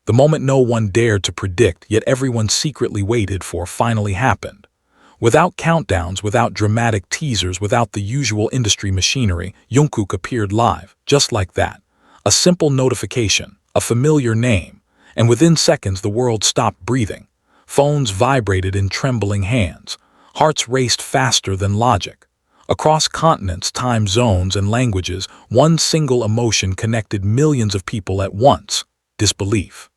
The moment no one dared to predict, yet everyone secretly waited for, finally happened. Without countdowns, without dramatic teasers, without the usual industry machinery, Jungkook appeared live, just like that. A simple notification, a familiar name, and within seconds the world stopped breathing. Phones vibrated in trembling hands. Hearts raced faster than logic. Across continents, time zones, and languages, one single emotion connected millions of people at once: disbelief.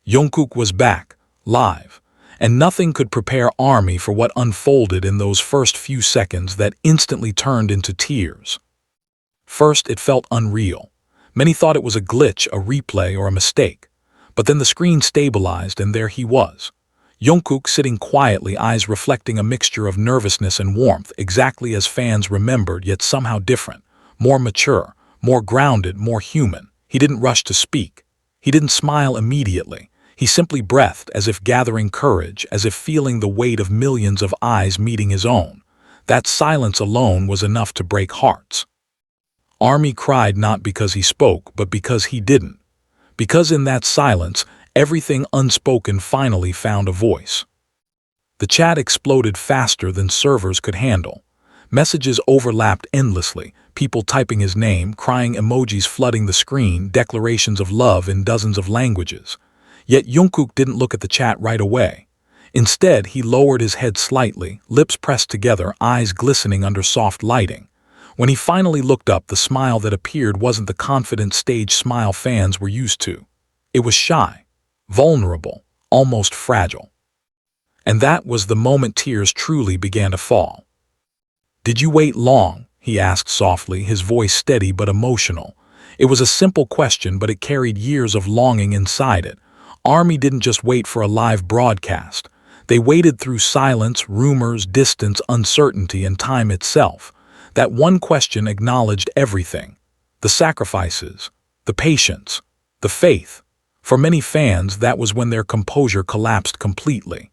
Jungkook was back, live, and nothing could prepare ARMY for what unfolded in those first few seconds that instantly turned into tears. First, it felt unreal. Many thought it was a glitch, a replay, or a mistake. But then the screen stabilized, and there he was. Jungkook sitting quietly, eyes reflecting a mixture of nervousness and warmth, exactly as fans remembered, yet somehow different. More mature, more grounded, more human. He didn't rush to speak. He didn't smile immediately. He simply breathed, as if gathering courage, as if feeling the weight of millions of eyes meeting his own. That silence alone was enough to break hearts. ARMY cried not because he spoke, but because he didn't. Because in that silence, everything unspoken finally found a voice. The chat exploded faster than servers could handle. Messages overlapped endlessly, people typing his name, crying emojis flooding the screen, declarations of love in dozens of languages. Yet Jungkook didn't look at the chat right away. Instead, he lowered his head slightly, lips pressed together, eyes glistening under soft lighting. When he finally looked up, the smile that appeared wasn't the confident stage smile fans were used to. It was shy, vulnerable, almost fragile. And that was the moment tears truly began to fall. "Did you wait long?" he asked softly, his voice steady but emotional. It was a simple question, but it carried years of longing inside it. ARMY didn't just wait for a live broadcast. They waited through silence, rumors, distance, uncertainty, and time itself. That one question acknowledged everything: the sacrifices, the patience, the faith. For many fans, that was when their composure collapsed completely.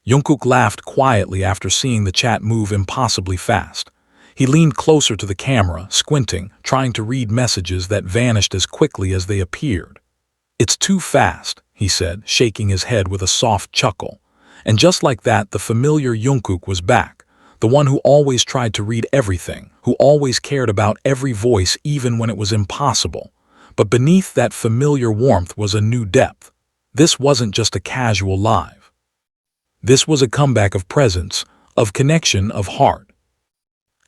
Jungkook laughed quietly after seeing the chat move impossibly fast. He leaned closer to the camera, squinting, trying to read messages that vanished as quickly as they appeared. "It's too fast," he said, shaking his head with a soft chuckle. And just like that, the familiar Jungkook was back. The one who always tried to read everything, who always cared about every voice even when it was impossible. But beneath that familiar warmth was a new depth. This wasn't just a casual live. This was a comeback of presence, of connection, of heart.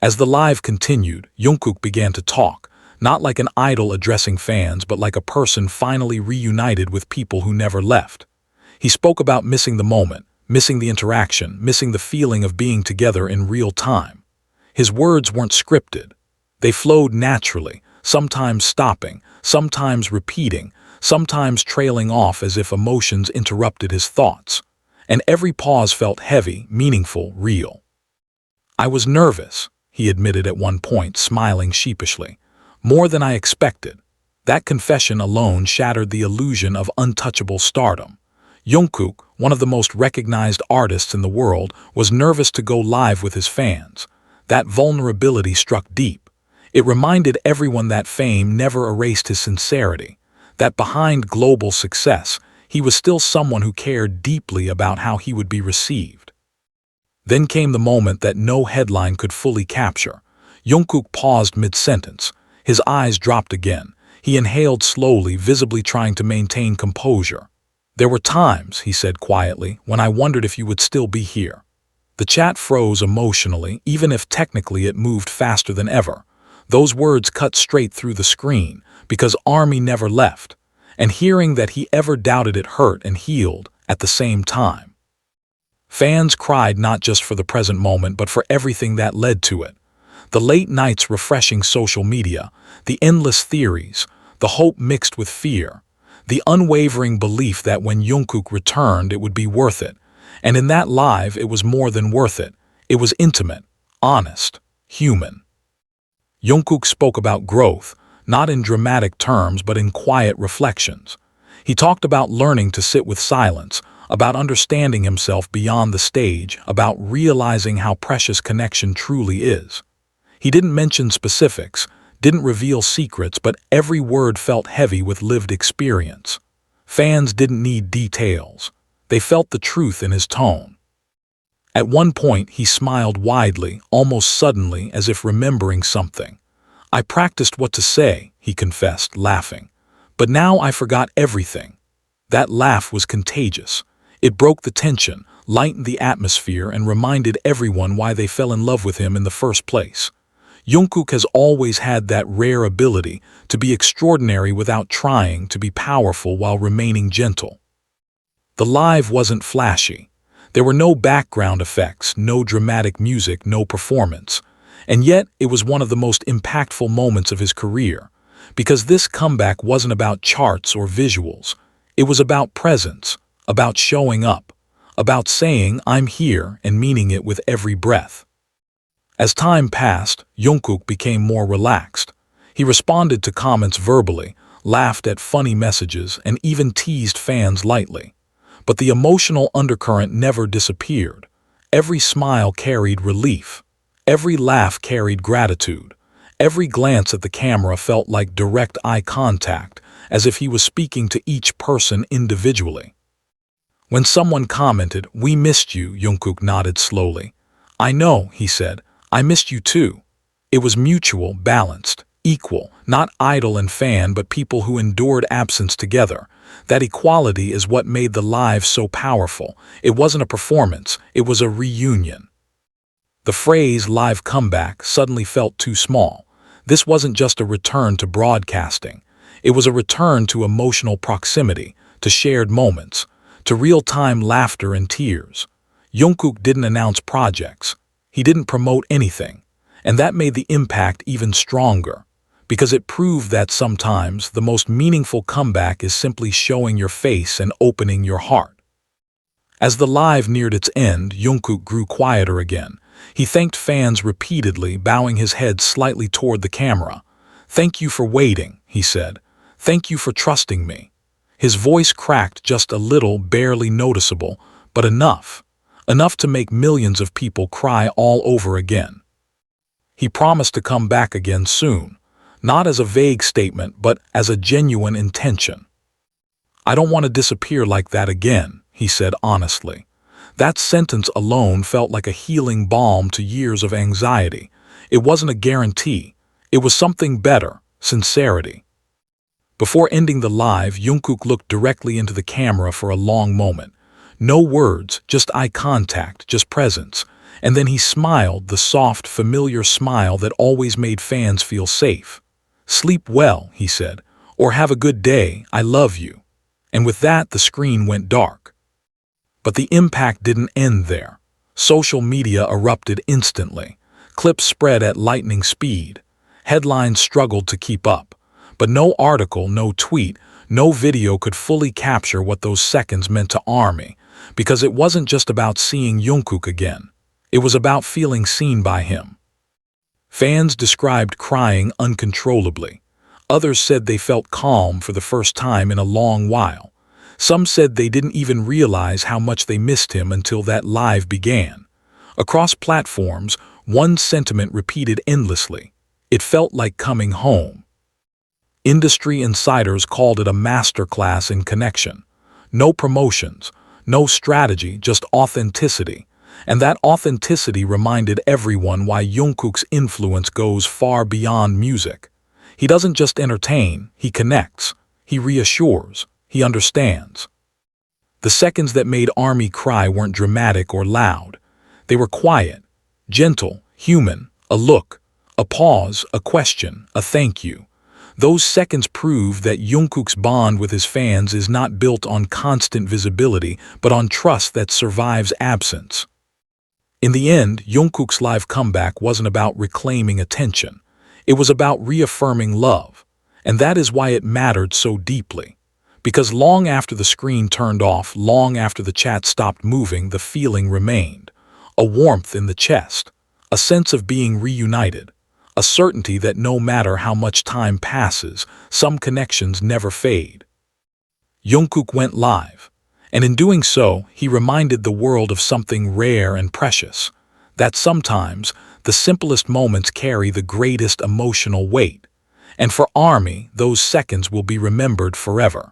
As the live continued, Jungkook began to talk, not like an idol addressing fans, but like a person finally reunited with people who never left. He spoke about missing the moment, missing the interaction, missing the feeling of being together in real time. His words weren't scripted. They flowed naturally, sometimes stopping, sometimes repeating, sometimes trailing off as if emotions interrupted his thoughts. And every pause felt heavy, meaningful, real. "I was nervous," he admitted at one point, smiling sheepishly. "More than I expected." That confession alone shattered the illusion of untouchable stardom. Jungkook, one of the most recognized artists in the world, was nervous to go live with his fans. That vulnerability struck deep. It reminded everyone that fame never erased his sincerity, that behind global success, he was still someone who cared deeply about how he would be received. Then came the moment that no headline could fully capture. Jungkook paused mid-sentence. His eyes dropped again. He inhaled slowly, visibly trying to maintain composure. "There were times," he said quietly, "when I wondered if you would still be here." The chat froze emotionally, even if technically it moved faster than ever. Those words cut straight through the screen, because ARMY never left. And hearing that he ever doubted it hurt and healed at the same time. Fans cried not just for the present moment, but for everything that led to it. The late nights refreshing social media, the endless theories, the hope mixed with fear, the unwavering belief that when Jungkook returned it would be worth it. And in that live, it was more than worth it. It was intimate, honest, human. Jungkook spoke about growth, not in dramatic terms but in quiet reflections. He talked about learning to sit with silence, about understanding himself beyond the stage, about realizing how precious connection truly is. He didn't mention specifics, didn't reveal secrets, but every word felt heavy with lived experience. Fans didn't need details. They felt the truth in his tone. At one point, he smiled widely, almost suddenly, as if remembering something. "I practiced what to say," he confessed, laughing. "But now I forgot everything." That laugh was contagious. It broke the tension, lightened the atmosphere, and reminded everyone why they fell in love with him in the first place. Jungkook has always had that rare ability to be extraordinary without trying, to be powerful while remaining gentle. The live wasn't flashy. There were no background effects, no dramatic music, no performance. And yet, it was one of the most impactful moments of his career, because this comeback wasn't about charts or visuals. It was about presence, about showing up, about saying, "I'm here," and meaning it with every breath. As time passed, Jungkook became more relaxed. He responded to comments verbally, laughed at funny messages, and even teased fans lightly. But the emotional undercurrent never disappeared. Every smile carried relief. Every laugh carried gratitude. Every glance at the camera felt like direct eye contact, as if he was speaking to each person individually. When someone commented, "We missed you," Jungkook nodded slowly. "I know," he said. "I missed you too." It was mutual, balanced, equal, not idol and fan, but people who endured absence together. That equality is what made the live so powerful. It wasn't a performance, it was a reunion. The phrase "live comeback" suddenly felt too small. This wasn't just a return to broadcasting. It was a return to emotional proximity, to shared moments, to real-time laughter and tears. Jungkook didn't announce projects. He didn't promote anything, and that made the impact even stronger, because it proved that sometimes the most meaningful comeback is simply showing your face and opening your heart. As the live neared its end, Jungkook grew quieter again. He thanked fans repeatedly, bowing his head slightly toward the camera. "Thank you for waiting," he said. "Thank you for trusting me." His voice cracked just a little, barely noticeable, but enough to make millions of people cry all over again. He promised to come back again soon, not as a vague statement, but as a genuine intention. "I don't want to disappear like that again," he said honestly. That sentence alone felt like a healing balm to years of anxiety. It wasn't a guarantee. It was something better: sincerity. Before ending the live, Jungkook looked directly into the camera for a long moment. No words, just eye contact, just presence. And then he smiled, the soft, familiar smile that always made fans feel safe. "Sleep well," he said, "or have a good day, I love you." And with that, the screen went dark. But the impact didn't end there. Social media erupted instantly. Clips spread at lightning speed. Headlines struggled to keep up. But no article, no tweet, no video could fully capture what those seconds meant to ARMY, because it wasn't just about seeing Jungkook again. It was about feeling seen by him. Fans described crying uncontrollably. Others said they felt calm for the first time in a long while. Some said they didn't even realize how much they missed him until that live began. Across platforms, one sentiment repeated endlessly: "It felt like coming home." Industry insiders called it a masterclass in connection. No promotions, no strategy, just authenticity. And that authenticity reminded everyone why Jungkook's influence goes far beyond music. He doesn't just entertain, he connects, he reassures, he understands. The seconds that made ARMY cry weren't dramatic or loud. They were quiet, gentle, human, a look, a pause, a question, a thank you. Those seconds prove that Jungkook's bond with his fans is not built on constant visibility, but on trust that survives absence. In the end, Jungkook's live comeback wasn't about reclaiming attention. It was about reaffirming love. And that is why it mattered so deeply. Because long after the screen turned off, long after the chat stopped moving, the feeling remained. A warmth in the chest, a sense of being reunited. A certainty that no matter how much time passes, some connections never fade. Jungkook went live, and in doing so, he reminded the world of something rare and precious, that sometimes the simplest moments carry the greatest emotional weight. And for ARMY, those seconds will be remembered forever.